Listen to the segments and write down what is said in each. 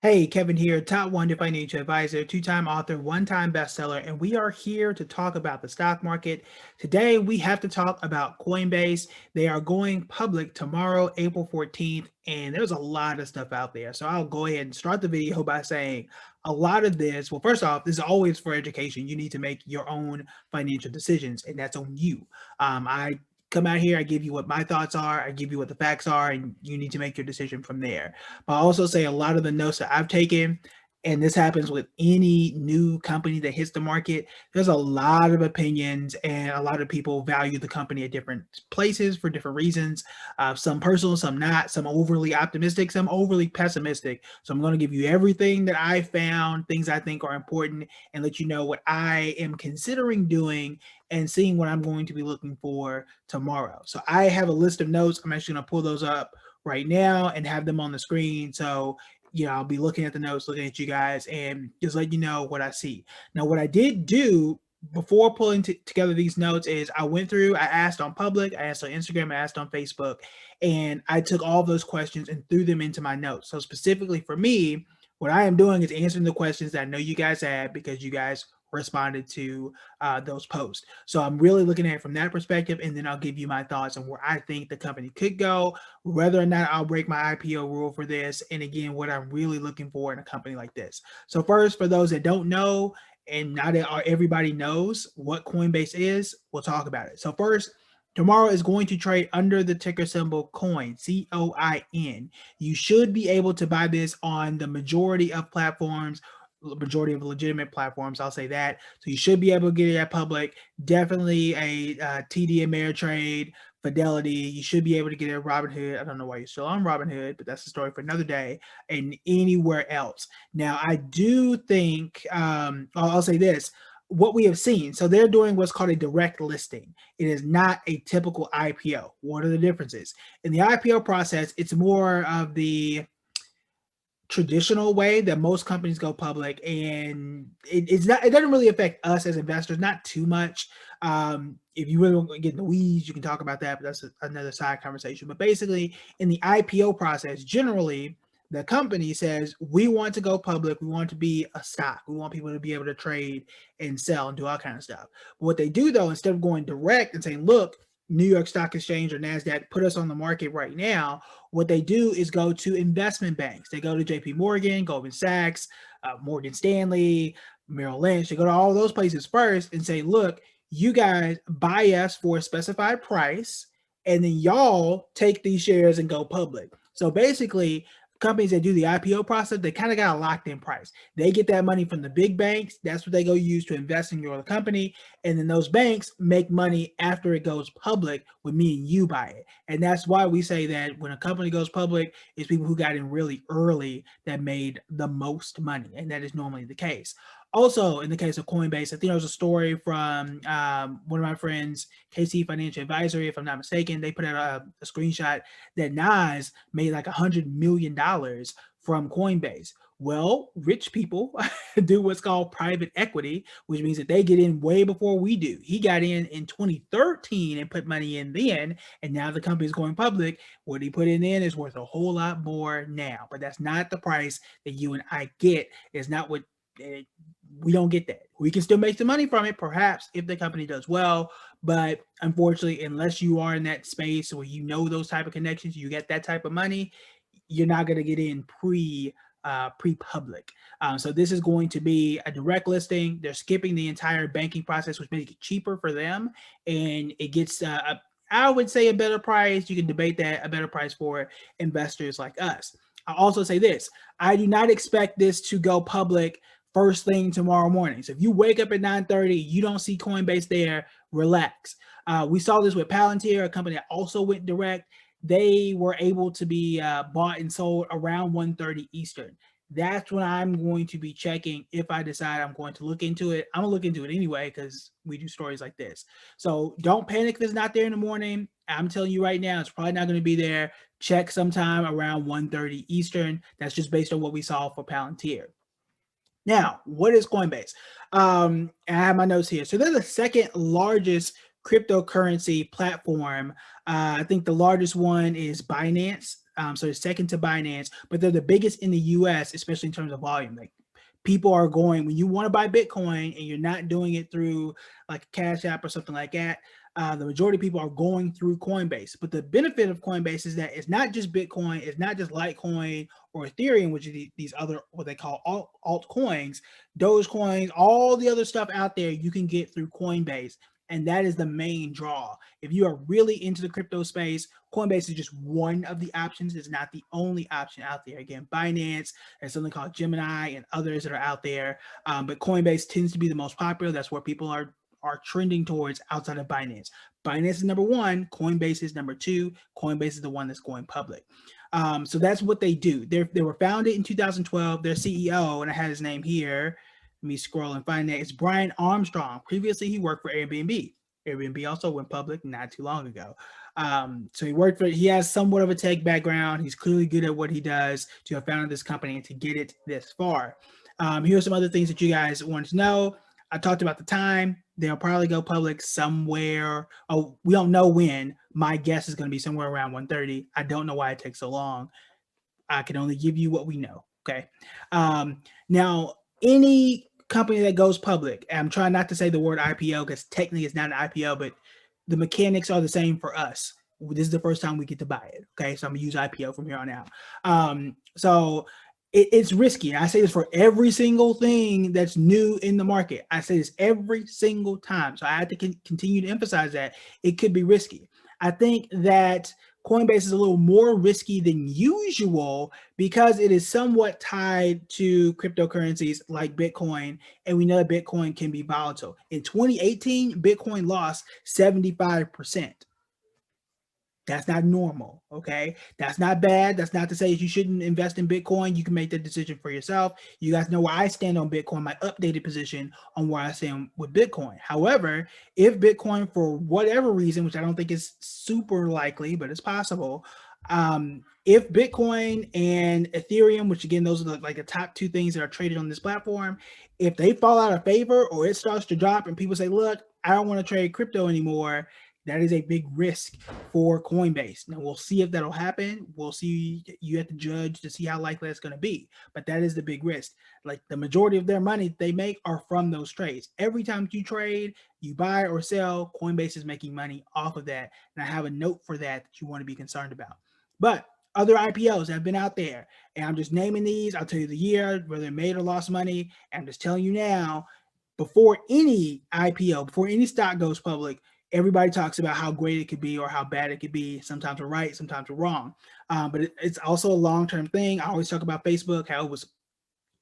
Hey, Kevin here, top one financial advisor, two-time author, one-time bestseller, and we are here to talk about the stock market. Today, we have to talk about Coinbase. They are going public tomorrow, April 14th, and there's a lot of stuff out there. So I'll go ahead and start the video by saying a lot of this, well, first off, this is always for education. You need to make your own financial decisions, and that's on you. I come out here, I give you what my thoughts are, I give you what the facts are, and you need to make your decision from there. But I also say a lot of the notes that I've taken, and this happens with any new company that hits the market, there's a lot of opinions and a lot of people value the company at different places for different reasons. Some personal, some not, some overly optimistic, some overly pessimistic. So I'm going to give you everything that I found, things I think are important, and let you know what I am considering doing and seeing what I'm going to be looking for tomorrow. So I have a list of notes. I'm actually going to pull those up right now and have them on the screen. So, I'll be looking at the notes, looking at you guys, and just let you know what I see. Now, what I did do before pulling together these notes is I went through, I asked on public, I asked on Instagram, I asked on Facebook, and I took all those questions and threw them into my notes. So specifically for me, what I am doing is answering the questions that I know you guys had because you guys responded to those posts. So I'm really looking at it from that perspective, and then I'll give you my thoughts on where I think the company could go, whether or not I'll break my IPO rule for this, and again, what I'm really looking for in a company like this. So first, for those that don't know, and not everybody knows what Coinbase is, we'll talk about it. So first, tomorrow is going to trade under the ticker symbol COIN, COIN. You should be able to buy this on the majority of platforms, majority of legitimate platforms. I'll say that. So you should be able to get it at public. Definitely a TD Ameritrade, Fidelity. You should be able to get it at Robinhood. I don't know why you're still on Robinhood, but that's a story for another day. And anywhere else. Now, I do think I'll say this. What we have seen, so they're doing what's called a direct listing. It is not a typical IPO. What are the differences? In the IPO process, it's more of the traditional way that most companies go public, and it doesn't really affect us as investors, not too much. If you really want to get in the weeds, you can talk about that, but that's another side conversation. But basically, in the IPO process, generally the company says we want to go public, we want to be a stock, we want people to be able to trade and sell and do all kind of stuff. But what they do, though, instead of going direct and saying, look, New York Stock Exchange or NASDAQ, put us on the market right now, what they do is go to investment banks. They go to JP Morgan, Goldman Sachs, Morgan Stanley, Merrill Lynch. They go to all those places first and say, look, you guys buy us for a specified price, and then y'all take these shares and go public. So basically, companies that do the IPO process, they kind of got a locked in price. They get that money from the big banks. That's what they go use to invest in your company. And then those banks make money after it goes public with me and you buy it. And that's why we say that when a company goes public, it's people who got in really early that made the most money. And that is normally the case. Also, in the case of Coinbase, I think there was a story from one of my friends, KC Financial Advisory, if I'm not mistaken. They put out a screenshot that Nas made like $100 million from Coinbase. Well, rich people do what's called private equity, which means that they get in way before we do. He got in 2013 and put money in then, and now the company is going public. What he put in then is worth a whole lot more now, but that's not the price that you and I get. It's not what we don't get that. We can still make some money from it, perhaps, if the company does well. But unfortunately, unless you are in that space where you know those type of connections, you get that type of money, you're not going to get in pre-public. So this is going to be a direct listing. They're skipping the entire banking process, which makes it cheaper for them, and it gets I would say a better price. You can debate that, a better price for investors like us. I'll also say this: I do not expect this to go public first thing tomorrow morning. So if you wake up at 9:30, you don't see Coinbase there, relax. We saw this with Palantir, a company that also went direct. They were able to be bought and sold around 1:30 Eastern. That's when I'm going to be checking if I decide I'm going to look into it. I'm going to look into it anyway because we do stories like this. So don't panic if it's not there in the morning. I'm telling you right now, it's probably not going to be there. Check sometime around 1:30 Eastern. That's just based on what we saw for Palantir. Now, what is Coinbase? I have my notes here. So they're the second largest cryptocurrency platform. I think the largest one is Binance. So they're second to Binance, but they're the biggest in the US, especially in terms of volume. Like people are going, when you want to buy Bitcoin and you're not doing it through like a Cash App or something like that, the majority of people are going through Coinbase. But the benefit of Coinbase is that it's not just Bitcoin, it's not just Litecoin or Ethereum, which are these other, what they call altcoins, Dogecoins, all the other stuff out there you can get through Coinbase. And that is the main draw. If you are really into the crypto space, Coinbase is just one of the options. It's not the only option out there. Again, Binance, there's something called Gemini and others that are out there. But Coinbase tends to be the most popular. That's where people are trending towards outside of Binance. Binance is number one. Coinbase is number two. Coinbase is the one that's going public. So that's what they do. They were founded in 2012. Their CEO, and I had his name here. Let me scroll and find that. It's Brian Armstrong. Previously, he worked for Airbnb. Airbnb also went public not too long ago. So he has somewhat of a tech background. He's clearly good at what he does to have founded this company and to get it this far. Here's some other things that you guys want to know. I talked about the time. They'll probably go public somewhere. Oh, we don't know when. My guess is going to be somewhere around 1:30. I don't know why it takes so long. I can only give you what we know. Okay. Now, any company that goes public, I'm trying not to say the word IPO because technically it's not an IPO, but the mechanics are the same for us. This is the first time we get to buy it. Okay. So I'm going to use IPO from here on out. So it's risky. And I say this for every single thing that's new in the market. I say this every single time. So I have to continue to emphasize that it could be risky. I think that Coinbase is a little more risky than usual because it is somewhat tied to cryptocurrencies like Bitcoin, and we know that Bitcoin can be volatile. In 2018, Bitcoin lost 75%. That's not normal, okay? That's not bad. That's not to say that you shouldn't invest in Bitcoin. You can make that decision for yourself. You guys know where I stand on Bitcoin, my updated position on where I stand with Bitcoin. However, if Bitcoin, for whatever reason, which I don't think is super likely, but it's possible, if Bitcoin and Ethereum, which again, those are like the top two things that are traded on this platform, if they fall out of favor or it starts to drop and people say, look, I don't want to trade crypto anymore, that is a big risk for Coinbase. Now, we'll see if that'll happen. We'll see. You have to judge to see how likely that's going to be. But that is the big risk. Like the majority of their money they make are from those trades. Every time you trade, you buy or sell, Coinbase is making money off of that. And I have a note for that you want to be concerned about. But other IPOs have been out there. And I'm just naming these. I'll tell you the year, whether they made or lost money. And I'm just telling you now, before any IPO, before any stock goes public, everybody talks about how great it could be or how bad it could be. Sometimes we're right, sometimes we're wrong. But it's also a long-term thing. I always talk about Facebook, how it was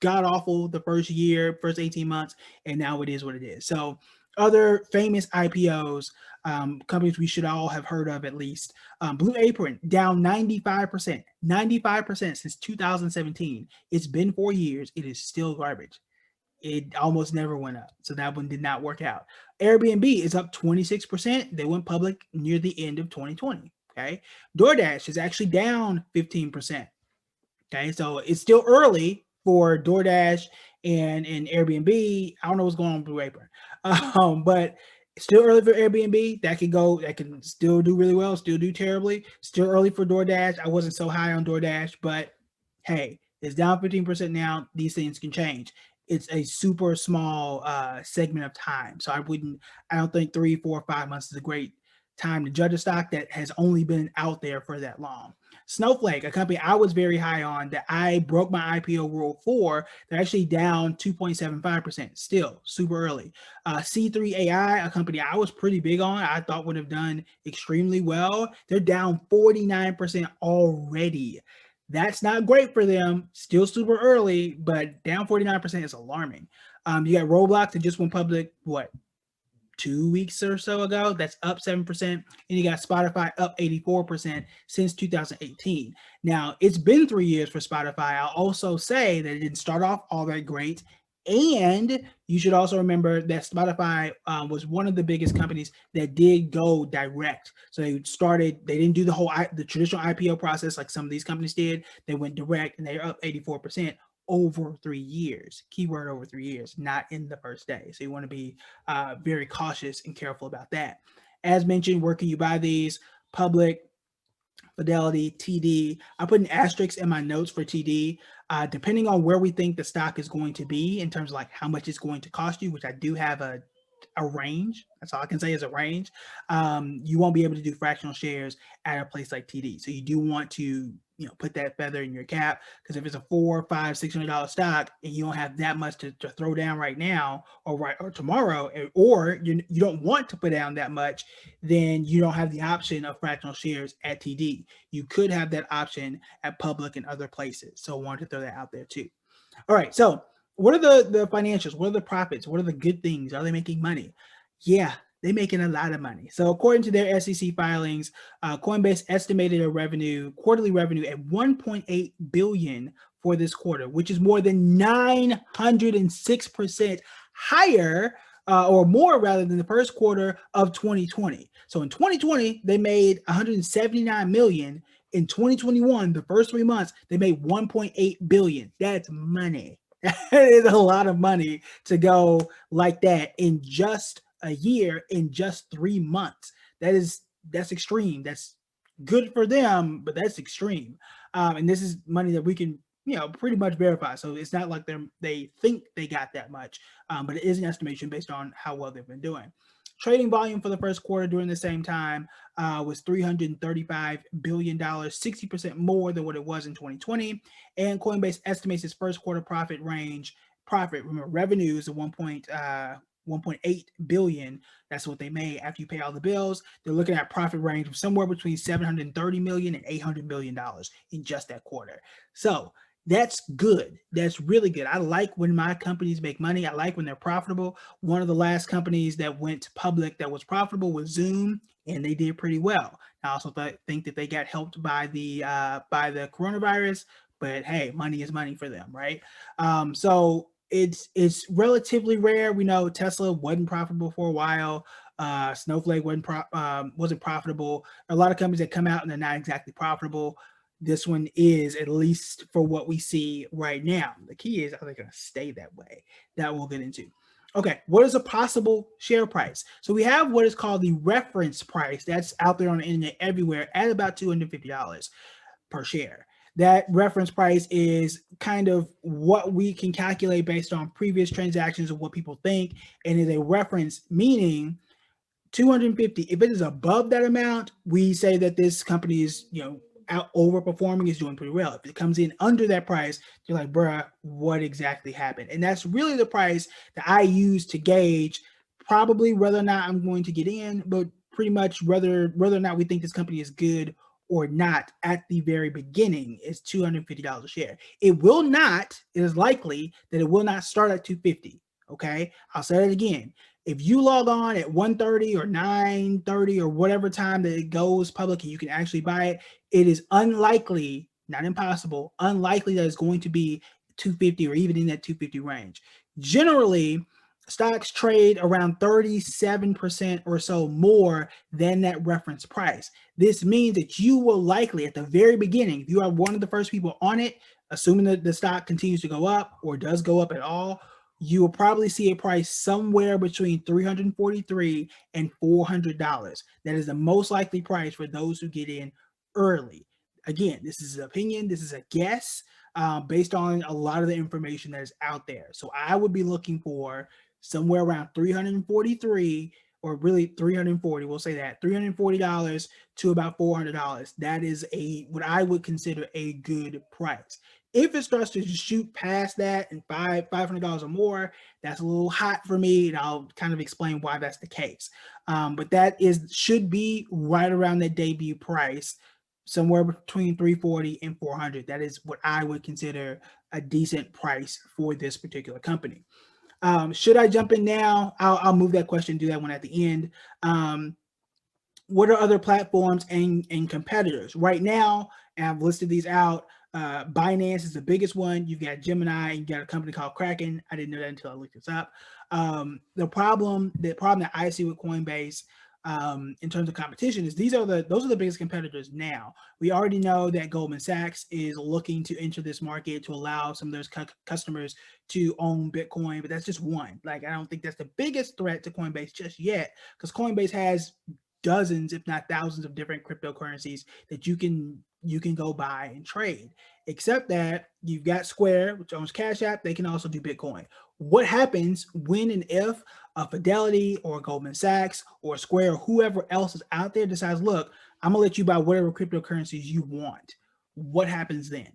god awful the first year, first 18 months, and now it is what it is. So other famous IPOs, companies we should all have heard of at least. Blue Apron down 95%, 95% since 2017. It's been 4 years. It is still garbage. It almost never went up. So that one did not work out. Airbnb is up 26%. They went public near the end of 2020. Okay. DoorDash is actually down 15%. Okay. So it's still early for DoorDash and Airbnb. I don't know what's going on with Blue Apron. But it's still early for Airbnb. That can still do really well, still do terribly. Still early for DoorDash. I wasn't so high on DoorDash, but hey, it's down 15% now. These things can change. It's a super small segment of time. So I don't think 3, 4, 5 months is a great time to judge a stock that has only been out there for that long. Snowflake, a company I was very high on that I broke my IPO rule for, they're actually down 2.75%, still super early. C3 AI, a company I was pretty big on, I thought would have done extremely well. They're down 49% already. That's not great for them. Still super early, but down 49% is alarming. You got Roblox that just went public, 2 weeks or so ago? That's up 7%. And you got Spotify up 84% since 2018. Now, it's been 3 years for Spotify. I'll also say that it didn't start off all that great. And you should also remember that Spotify was one of the biggest companies that did go direct. So they didn't do the traditional IPO process like some of these companies did. They went direct and they're up 84% over 3 years. Keyword over 3 years, not in the first day. So you want to be very cautious and careful about that. As mentioned, where can you buy these? Public, Fidelity, TD. I put an asterisk in my notes for TD. Depending on where we think the stock is going to be in terms of like how much it's going to cost you, which I do have a range. That's all I can say is a range. You won't be able to do fractional shares at a place like TD. So you do want to, put that feather in your cap, because if it's a $400, $500, $600 stock and you don't have that much to throw down right now or tomorrow, or you don't want to put down that much, then you don't have the option of fractional shares at TD. You could have that option at Public and other places. So I wanted to throw that out there too. All right. So what are the financials? What are the profits? What are the good things? Are they making money? Yeah, they're making a lot of money. So according to their SEC filings, Coinbase estimated a quarterly revenue at 1.8 billion for this quarter, which is more than 906% higher, or more rather, than the first quarter of 2020. So in 2020, they made 179 million. In 2021, the first 3 months, they made 1.8 billion. That's money. That is a lot of money to go like that in just a year, in just 3 months. That's extreme. That's good for them, but that's extreme. And this is money that we can, pretty much verify. So it's not like they think they got that much, but it is an estimation based on how well they've been doing. Trading volume for the first quarter during the same time was $335 billion, 60% more than what it was in 2020. And Coinbase estimates its first quarter revenues of 1.8 billion. That's what they made after you pay all the bills. They're looking at profit range of somewhere between 730 million and 800 million dollars in just that quarter. So that's good. That's really good. I like when my companies make money. I like when they're profitable. One of the last companies that went public that was profitable was Zoom, and they did pretty well. I also think that they got helped by the coronavirus, but hey, money is money for them, right? So it's relatively rare. We know Tesla wasn't profitable for a while. Snowflake wasn't profitable. A lot of companies that come out and they're not exactly profitable. This one is, at least for what we see right now. The key is, are they going to stay that way? That we'll get into. Okay, what is a possible share price? So we have what is called the reference price. That's out there on the internet everywhere at about $250 per share. That reference price is kind of what we can calculate based on previous transactions of what people think, and is a reference, meaning 250. If it is above that amount, we say that this company is, out overperforming, is doing pretty well. If it comes in under that price, you're like, bruh, what exactly happened? And that's really the price that I use to gauge probably whether or not I'm going to get in, but pretty much whether or not we think this company is good or not at the very beginning is $250 a share. It is likely that it will not start at 250. Okay, I'll say it again. If you log on at 1:30 or 9:30 or whatever time that it goes public and you can actually buy it, it is unlikely, not impossible, unlikely that it's going to be 250 or even in that 250 range. Generally, stocks trade around 37% or so more than that reference price. This means that you will likely, at the very beginning, if you are one of the first people on it, assuming that the stock continues to go up or does go up at all, you will probably see a price somewhere between $343 and $400. That is the most likely price for those who get in early. Again, this is an opinion. This is a guess based on a lot of the information that is out there. So I would be looking for somewhere around 343, or really 340. We'll say that $340 to about $400. That is what I would consider a good price. If it starts to shoot past that and $500 or more, that's a little hot for me, and I'll kind of explain why that's the case. But that should be right around that debut price, somewhere between 340 and 400. That is what I would consider a decent price for this particular company. Should I jump in now? I'll move that question, do that one at the end. What are other platforms and competitors? Right now, and I've listed these out, Binance is the biggest one. You've got Gemini, you got a company called Kraken. I didn't know that until I looked this up. The problem that I see with Coinbase in terms of competition is those are the biggest competitors now. We already know that Goldman Sachs is looking to enter this market to allow some of those customers to own Bitcoin, but that's just one. Like, I don't think that's the biggest threat to Coinbase just yet, because Coinbase has dozens, if not thousands, of different cryptocurrencies that you can go buy and trade. Except that you've got Square, which owns Cash App. They can also do Bitcoin. What happens when and if a Fidelity or Goldman Sachs or Square or whoever else is out there decides, look, I'm gonna let you buy whatever cryptocurrencies you want? What happens then?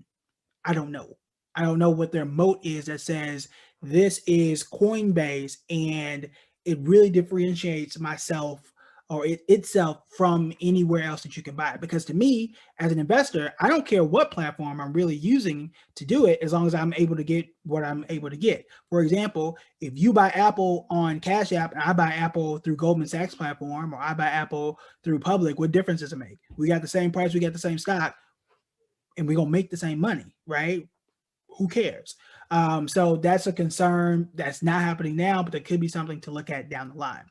I don't know. I don't know what their moat is that says this is Coinbase and it really differentiates myself or itself from anywhere else that you can buy it. Because to me, as an investor, I don't care what platform I'm really using to do it as long as I'm able to get what I'm able to get. For example, if you buy Apple on Cash App and I buy Apple through Goldman Sachs platform or I buy Apple through Public, what difference does it make? We got the same price, we got the same stock, and we're gonna make the same money, right? Who cares? So that's a concern that's not happening now, but there could be something to look at down the line.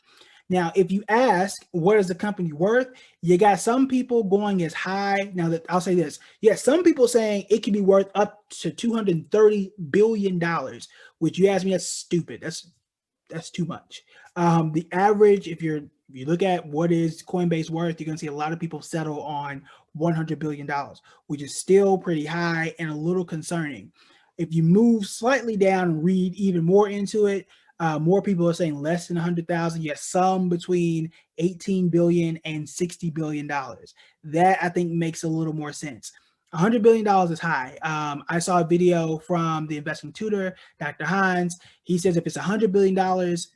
Now, if you ask what is the company worth, you got some people going as high. Now that I'll say this, yes, some people saying it can be worth up to $230 billion, which you ask me, that's stupid. That's too much. The average, if you look at what is Coinbase worth, you're going to see a lot of people settle on $100 billion, which is still pretty high and a little concerning. If you move slightly down and read even more into it, more people are saying less than 100,000. Yes, some between 18 billion and $60 billion. That I think makes a little more sense. $100 billion is high. I saw a video from the investing tutor, Dr. Hines. He says if it's $100 billion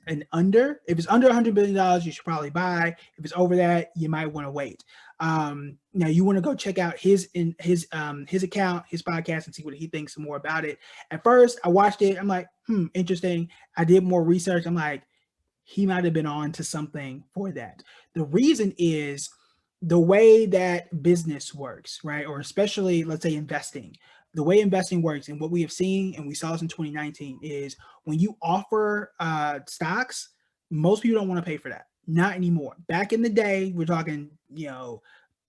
and under, if it's under $100 billion, you should probably buy. If it's over that, you might want to wait. Now you want to go check out his account, his podcast, and see what he thinks more about it. At first, I watched it. I'm like, interesting. I did more research. I'm like, he might have been on to something for that. The reason is the way that business works, right? Or especially, let's say, investing. The way investing works and what we have seen, and we saw this in 2019, is when you offer stocks, most people don't want to pay for that. Not anymore. Back in the day, we're talking,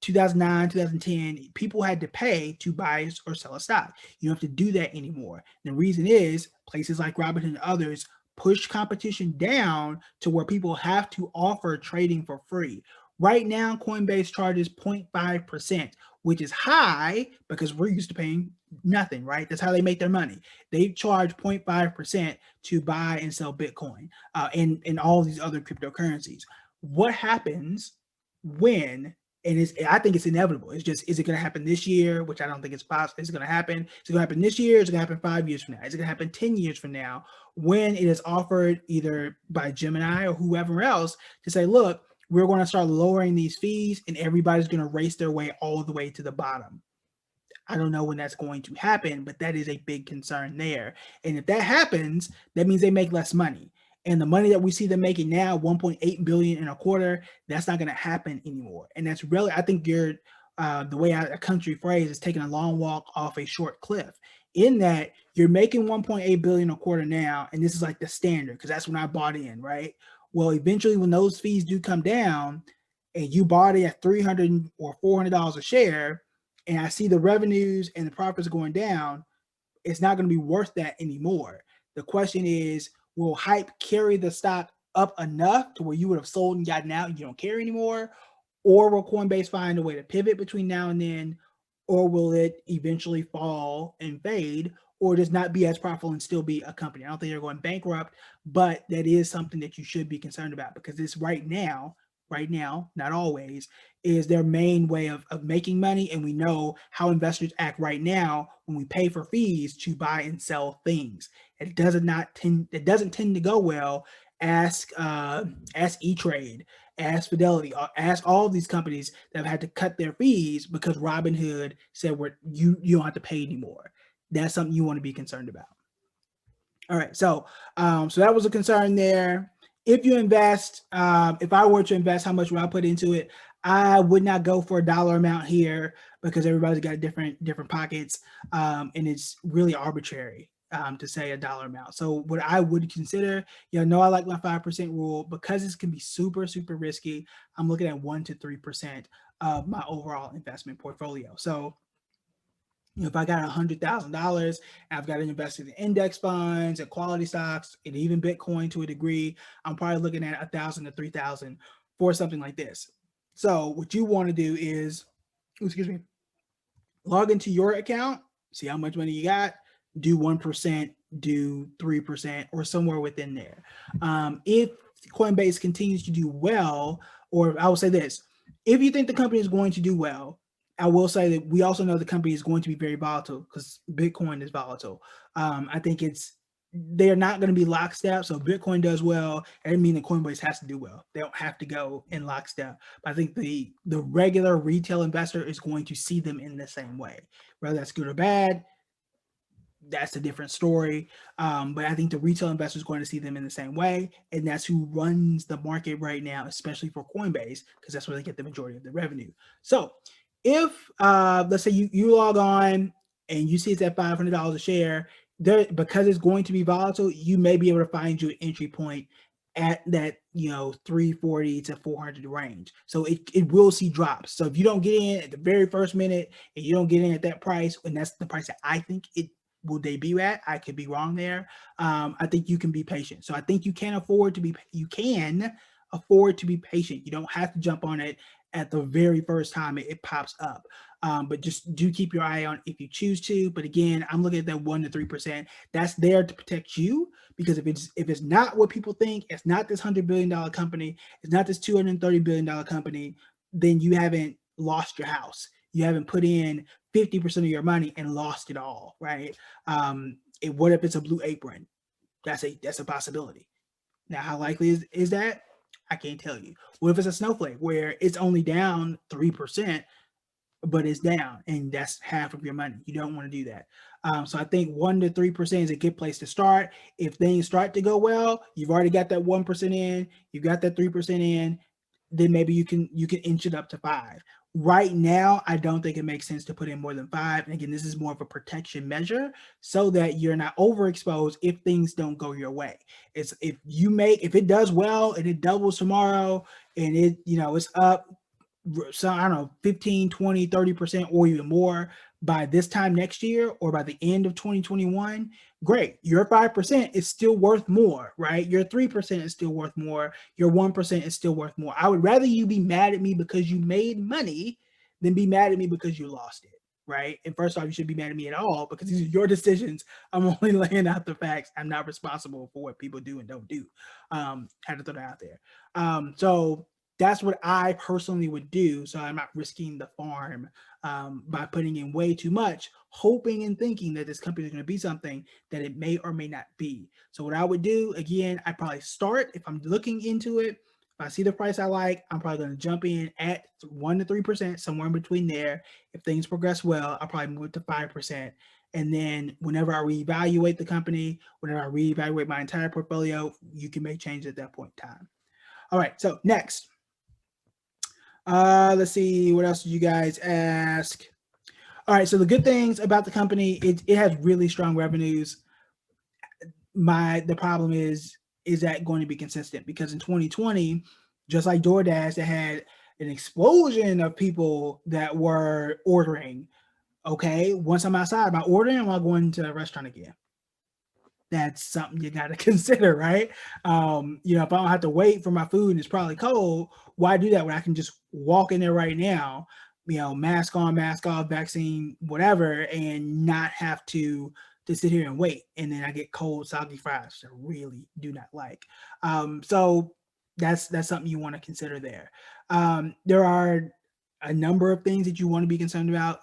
2009, 2010, people had to pay to buy or sell a stock. You don't have to do that anymore. And the reason is places like Robinhood and others push competition down to where people have to offer trading for free. Right now, Coinbase charges 0.5%, which is high because we're used to paying nothing, right? That's how they make their money. They charge 0.5% to buy and sell Bitcoin and all these other cryptocurrencies. What happens when, and I think it's inevitable. It's just, is it going to happen this year? Which I don't think it's possible. It's going to happen. It's going to happen this year. It's going to happen 5 years from now. Is it going to happen 10 years from now when it is offered either by Gemini or whoever else to say, look, we're going to start lowering these fees and everybody's going to race their way all the way to the bottom. I don't know when that's going to happen, but that is a big concern there. And if that happens, that means they make less money. And the money that we see them making now, 1.8 billion in a quarter, that's not going to happen anymore. And that's really, I think you're, the way a country phrase is taking a long walk off a short cliff. In that you're making 1.8 billion a quarter now, and this is like the standard because that's when I bought in, right? Well, eventually, when those fees do come down, and you bought it at $300 or $400 a share, and I see the revenues and the profits going down, it's not going to be worth that anymore. The question is, will hype carry the stock up enough to where you would have sold and gotten out and you don't care anymore? Or will Coinbase find a way to pivot between now and then? Or will it eventually fall and fade or just not be as profitable and still be a company? I don't think they're going bankrupt, but that is something that you should be concerned about because this right now, not always, is their main way of making money. And we know how investors act right now when we pay for fees to buy and sell things. It doesn't tend to go well. Ask E-Trade, ask Fidelity, ask all of these companies that have had to cut their fees because Robinhood said you don't have to pay anymore. That's something you want to be concerned about. All right, so that was a concern there. If you invest, if I were to invest, how much would I put into it? I would not go for a dollar amount here because everybody's got different pockets, and it's really arbitrary to say a dollar amount. So what I would consider, I like my 5% rule because this can be super, super risky. I'm looking at 1 to 3% of my overall investment portfolio. So if I got $100,000, I've got to invest in index funds and quality stocks and even Bitcoin to a degree, I'm probably looking at 1,000 to 3,000 for something like this. So what you want to do is, excuse me, log into your account, see how much money you got, do 1%, do 3%, or somewhere within there. If Coinbase continues to do well, or I will say this, if you think the company is going to do well, I will say that we also know the company is going to be very volatile because Bitcoin is volatile. I think they're not going to be lockstep. So Bitcoin does well, it doesn't mean that Coinbase has to do well. They don't have to go in lockstep. But I think the regular retail investor is going to see them in the same way, whether that's good or bad. That's a different story. But I think the retail investor is going to see them in the same way. And that's who runs the market right now, especially for Coinbase, because that's where they get the majority of the revenue. So if, let's say you log on and you see it's at $500 a share, there, because it's going to be volatile, you may be able to find you an entry point at that 340 to 400 range. So it will see drops. So if you don't get in at the very first minute and you don't get in at that price, and that's the price that I think it will debut at, I could be wrong there. I think you can be patient. So I think you can afford to be patient. You don't have to jump on it at the very first time it pops up. But just do keep your eye on if you choose to. But again, I'm looking at that 1 to 3%. That's there to protect you, because if it's not what people think, it's not this $100 billion company, it's not this $230 billion company, then you haven't lost your house. You haven't put in 50% of your money and lost it all, right? What if it's a Blue Apron? That's a possibility. Now, how likely is that? I can't tell you. What if it's a Snowflake where it's only down 3%, but it's down, and that's half of your money? You don't want to do that. So I think 1 to 3% is a good place to start. If things start to go well, you've already got that 1% in, you've got that 3% in, then maybe you can inch it up to 5. Right now, I don't think it makes sense to put in more than 5. And again, this is more of a protection measure so that you're not overexposed if things don't go your way. It's if it does well and it doubles tomorrow and it's up, so I don't know, 15, 20, 30% or even more by this time next year or by the end of 2021, great. Your 5% is still worth more, right? Your 3% is still worth more. Your 1% is still worth more. I would rather you be mad at me because you made money than be mad at me because you lost it, right? And first off, you should be mad at me at all because these are your decisions. I'm only laying out the facts. I'm not responsible for what people do and don't do. Had to throw that out there. So that's what I personally would do. So I'm not risking the farm by putting in way too much, hoping and thinking that this company is going to be something that it may or may not be. So what I would do, again, I probably start, if I'm looking into it, if I see the price I like, I'm probably going to jump in at 1 to 3%, somewhere in between there. If things progress well, I'll probably move to 5%. And then whenever I reevaluate the company, whenever I reevaluate my entire portfolio, you can make changes at that point in time. All right, so next. Let's see, what else did you guys ask? All right, so the good things about the company, it has really strong revenues. The problem is that going to be consistent? Because in 2020, just like DoorDash, they had an explosion of people that were ordering. Okay, once I'm outside, am I ordering or am I going to a restaurant again? That's something you got to consider, right? If I don't have to wait for my food and it's probably cold, why do that when I can just walk in there right now, mask on, mask off, vaccine, whatever, and not have to sit here and wait. And then I get cold, soggy fries, which I really do not like. So that's something you want to consider there. There are a number of things that you want to be concerned about.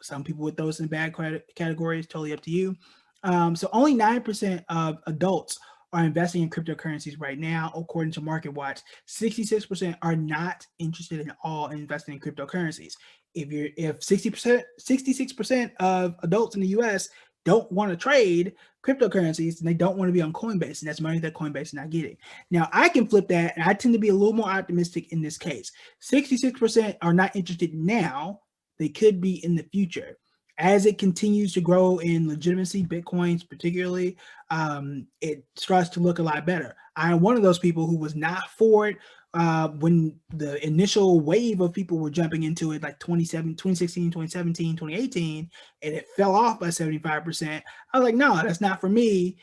Some people would throw us in bad categories, totally up to you. So only 9% of adults are investing in cryptocurrencies right now, according to MarketWatch. 66% are not interested at all in investing in cryptocurrencies. If 66% of adults in the US don't want to trade cryptocurrencies, and they don't want to be on Coinbase, and that's money that Coinbase is not getting. Now, I can flip that, and I tend to be a little more optimistic in this case. 66% are not interested now. They could be in the future. As it continues to grow in legitimacy, Bitcoins particularly, it starts to look a lot better. I'm one of those people who was not for it when the initial wave of people were jumping into it, like 2016, 2017, 2018, and it fell off by 75%. I was like, no, that's not for me.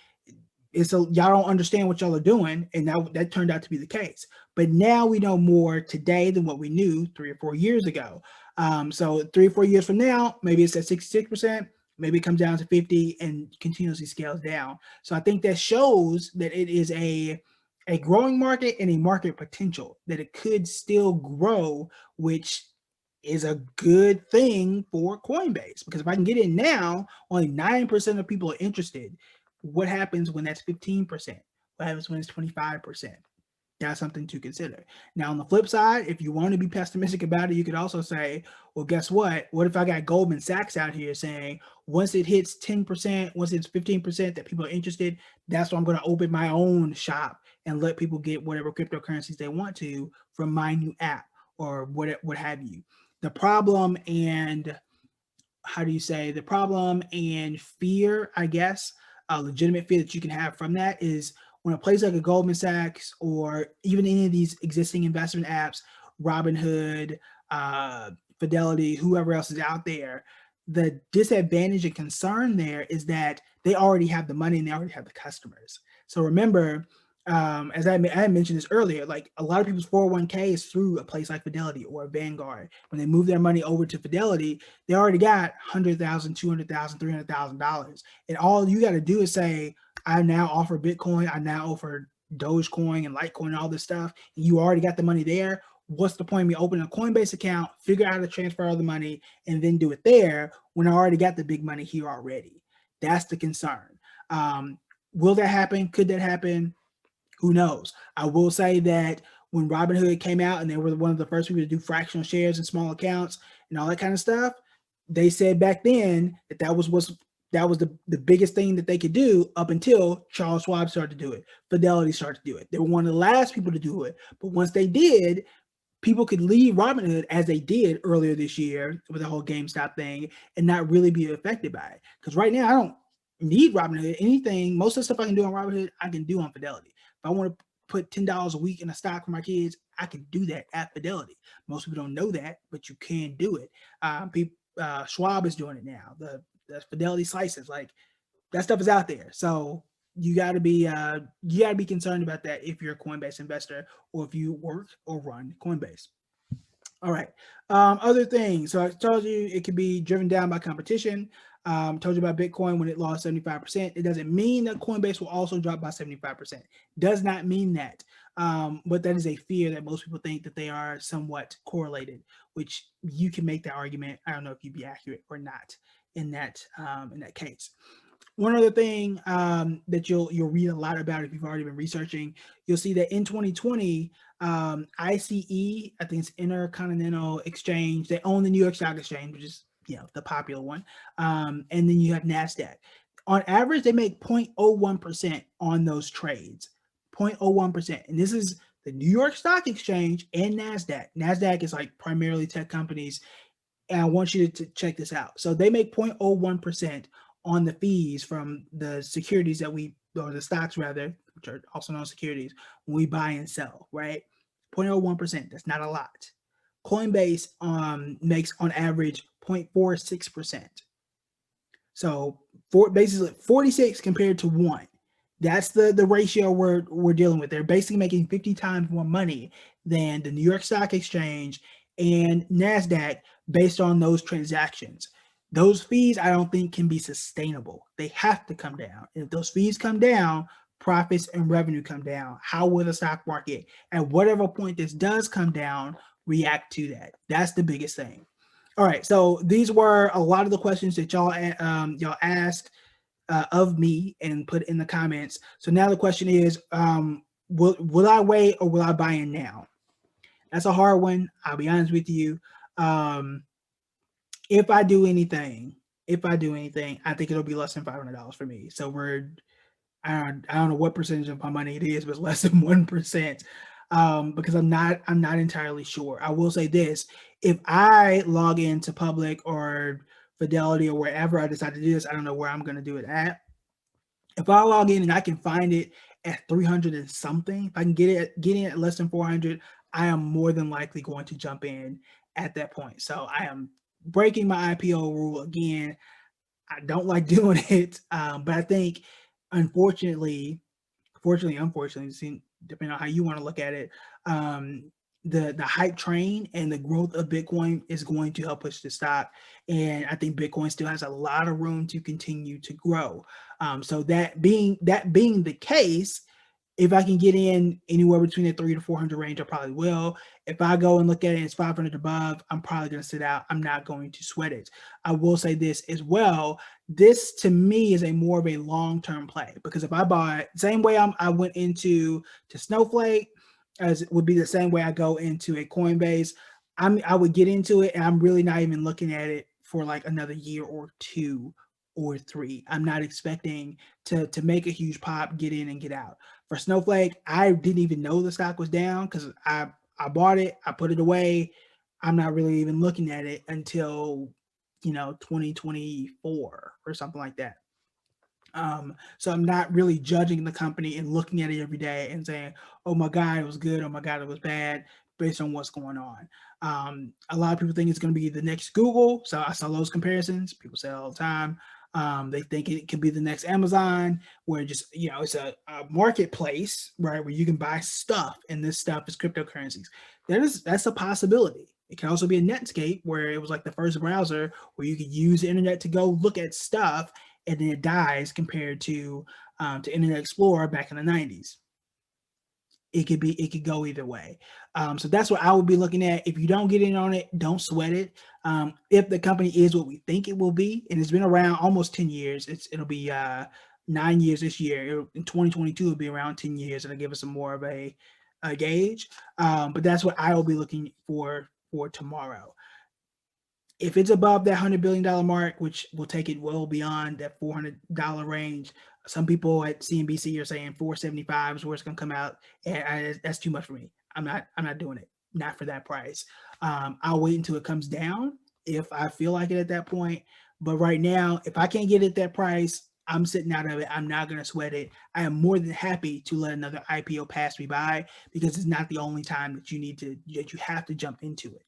y'all don't understand what y'all are doing, and that turned out to be the case. But now we know more today than what we knew 3 or 4 years ago. So 3 or 4 years from now, maybe it's at 66%, maybe it comes down to 50 and continuously scales down. So I think that shows that it is a growing market and a market potential, that it could still grow, which is a good thing for Coinbase, because if I can get in now, only 9% of people are interested. What happens when that's 15%? What happens when it's 25%? That's something to consider. Now, on the flip side, if you want to be pessimistic about it, you could also say, well, guess what? What if I got Goldman Sachs out here saying, once it hits 10%, once it's 15% that people are interested, that's when I'm going to open my own shop and let people get whatever cryptocurrencies they want to from my new app, or what have you. The problem and the problem and fear, I guess, a legitimate fear that you can have from that is when a place like a Goldman Sachs, or even any of these existing investment apps, Robinhood, Fidelity, whoever else is out there, the disadvantage and concern there is that they already have the money and they already have the customers. So remember, as I mentioned this earlier, like a lot of people's 401k is through a place like Fidelity or Vanguard. When they move their money over to Fidelity, they already got $100,000, $200,000, $300,000, and all you got to do is say, I now offer Bitcoin, I now offer Dogecoin and Litecoin and all this stuff. And you already got the money there. What's the point of me opening a Coinbase account, figure out how to transfer all the money, and then do it there when I already got the big money here already? That's the concern. Will that happen? Could that happen? Who knows? I will say that when Robinhood came out and they were one of the first people to do fractional shares and small accounts and all that kind of stuff, they said back then that was the biggest thing that they could do up until Charles Schwab started to do it. Fidelity started to do it. They were one of the last people to do it. But once they did, people could leave Robinhood as they did earlier this year with the whole GameStop thing and not really be affected by it. Because right now I don't need Robinhood. Most of the stuff I can do on Robinhood, I can do on Fidelity. If I want to put $10 a week in a stock for my kids, I can do that at Fidelity. Most people don't know that, but you can do it. Schwab is doing it now. The Fidelity slices, like that stuff is out there. So you got to be concerned about that if you're a Coinbase investor or if you work or run Coinbase. All right. Other things. So I told you it could be driven down by competition. Told you about Bitcoin when it lost 75%. It doesn't mean that Coinbase will also drop by 75%. Does not mean that. But that is a fear that most people think that they are somewhat correlated, which you can make that argument. I don't know if you'd be accurate or not in that case. One other thing that you'll read a lot about if you've already been researching, you'll see that in 2020, ICE, I think it's Intercontinental Exchange, they own the New York Stock Exchange, which is the popular one, and then you have NASDAQ. On average, they make 0.01% on those trades, 0.01%, and this is the New York Stock Exchange and NASDAQ. NASDAQ is like primarily tech companies, and I want you to check this out. So they make 0.01% on the fees from the securities or the stocks rather, which are also known as securities, when we buy and sell, right? 0.01%, that's not a lot. Coinbase makes on average 0.46%. So basically 46 compared to 1. That's the ratio we're dealing with. They're basically making 50 times more money than the New York Stock Exchange and NASDAQ based on those transactions. Those fees, I don't think, can be sustainable. They have to come down. If those fees come down, profits and revenue come down. How will the stock market, at whatever point this does come down, react to that? That's the biggest thing. All right, so these were a lot of the questions that y'all asked of me and put in the comments. So now the question is, will I wait or will I buy in now? That's a hard one. I'll be honest with you. If I do anything, I think it'll be less than $500 for me. So I don't know what percentage of my money it is, but it's less than 1%. Because I'm not entirely sure. I will say this: if I log into Public or Fidelity or wherever I decide to do this, I don't know where I'm going to do it at. If I log in and I can find it at 300 and something, if I can get in at less than 400, I am more than likely going to jump in at that point. So I am breaking my IPO rule again. I don't like doing it, but I think, unfortunately, fortunately, unfortunately, depending on how you want to look at it, um, the hype train and the growth of Bitcoin is going to help push the stock. And I think Bitcoin still has a lot of room to continue to grow. So that being the case, if I can get in anywhere between the 300 to 400 range, I probably will. If I go and look at it and it's 500 above, I'm probably going to sit out. I'm not going to sweat it. I will say this as well. This to me is a more of a long-term play, because if I buy it, same way I went into Snowflake, as it would be the same way I go into a Coinbase. I would get into it and I'm really not even looking at it for like another year or two or three. I'm not expecting to make a huge pop, get in and get out. For Snowflake, I didn't even know the stock was down because I bought it, I put it away. I'm not really even looking at it until 2024 or something like that. So I'm not really judging the company and looking at it every day and saying, "Oh my God, it was good. Oh my God, it was bad," based on what's going on. A lot of people think it's going to be the next Google. So I saw those comparisons. People say it all the time. They think it could be the next Amazon, where just it's a marketplace, right, where you can buy stuff, and this stuff is cryptocurrencies. That's a possibility. It can also be a Netscape, where it was like the first browser where you could use the internet to go look at stuff, and then it dies compared to Internet Explorer back in the 90s. It could go either way. So that's what I would be looking at. If you don't get in on it, don't sweat it. If the company is what we think it will be, and it's been around almost 10 years, it'll be 9 years this year. In 2022, it'll be around 10 years. It'll give us some more of a gauge. But that's what I will be looking for tomorrow. If it's above that $100 billion mark, which will take it well beyond that $400 range, some people at CNBC are saying 475 is where it's going to come out, and that's too much for me. I'm not doing it. Not for that price. I'll wait until it comes down if I feel like it at that point. But right now, if I can't get it at that price, I'm sitting out of it. I'm not going to sweat it. I am more than happy to let another IPO pass me by, because it's not the only time that you have to jump into it.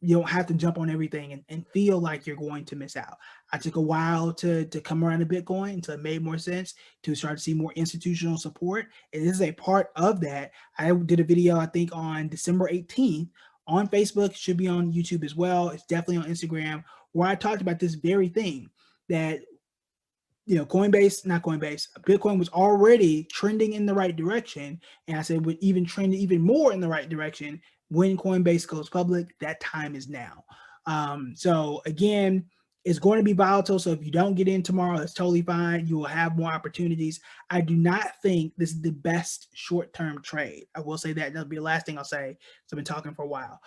You don't have to jump on everything and feel like you're going to miss out. I took a while to come around to Bitcoin until it made more sense to start to see more institutional support. And this is a part of that. I did a video, I think, on December 18th on Facebook. Should be on YouTube as well. It's definitely on Instagram, where I talked about this very thing, that Bitcoin was already trending in the right direction. And I said, would even trend even more in the right direction when Coinbase goes public. That time is now. So again, it's going to be volatile. So if you don't get in tomorrow, that's totally fine. You will have more opportunities. I do not think this is the best short-term trade. I will say that. That'll be the last thing I'll say. So I've been talking for a while.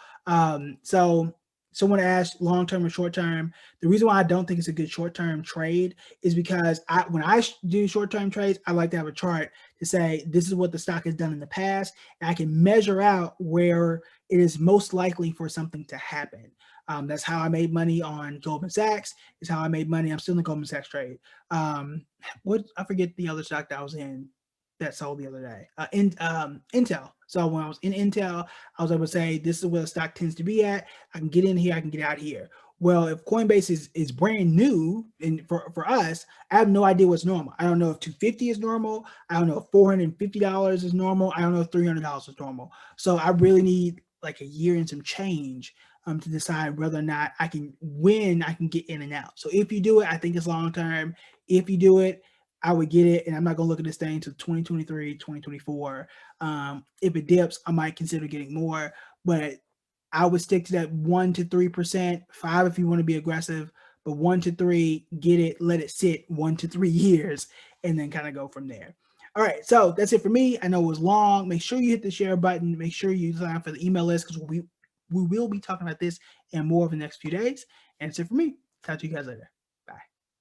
So someone asked long-term or short-term. The reason why I don't think it's a good short-term trade is because when I do short-term trades, I like to have a chart to say this is what the stock has done in the past, and I can measure out where it is most likely for something to happen. That's how I made money on Goldman Sachs. Is how I made money. I'm still in the Goldman Sachs trade. I forget the other stock that I was in that sold the other day. Intel. So when I was in Intel, I was able to say this is where the stock tends to be at. I can get in here, I can get out here. Well, if Coinbase is brand new, and for us, I have no idea what's normal. I don't know if 250 is normal. I don't know if $450 is normal. I don't know if $300 is normal. So I really need like a year and some change to decide whether or not I can get in and out. So if you do it, I think it's long term. If you do it, I would get it, and I'm not going to look at this thing until 2023, 2024. If it dips, I might consider getting more, but I would stick to that 1 to 3%, 5 if you want to be aggressive, but 1 to 3, get it, let it sit 1 to 3 years, and then kind of go from there. All right, so that's it for me. I know it was long. Make sure you hit the share button. Make sure you sign up for the email list, because we will be talking about this and more over the next few days. And that's it for me. Talk to you guys later.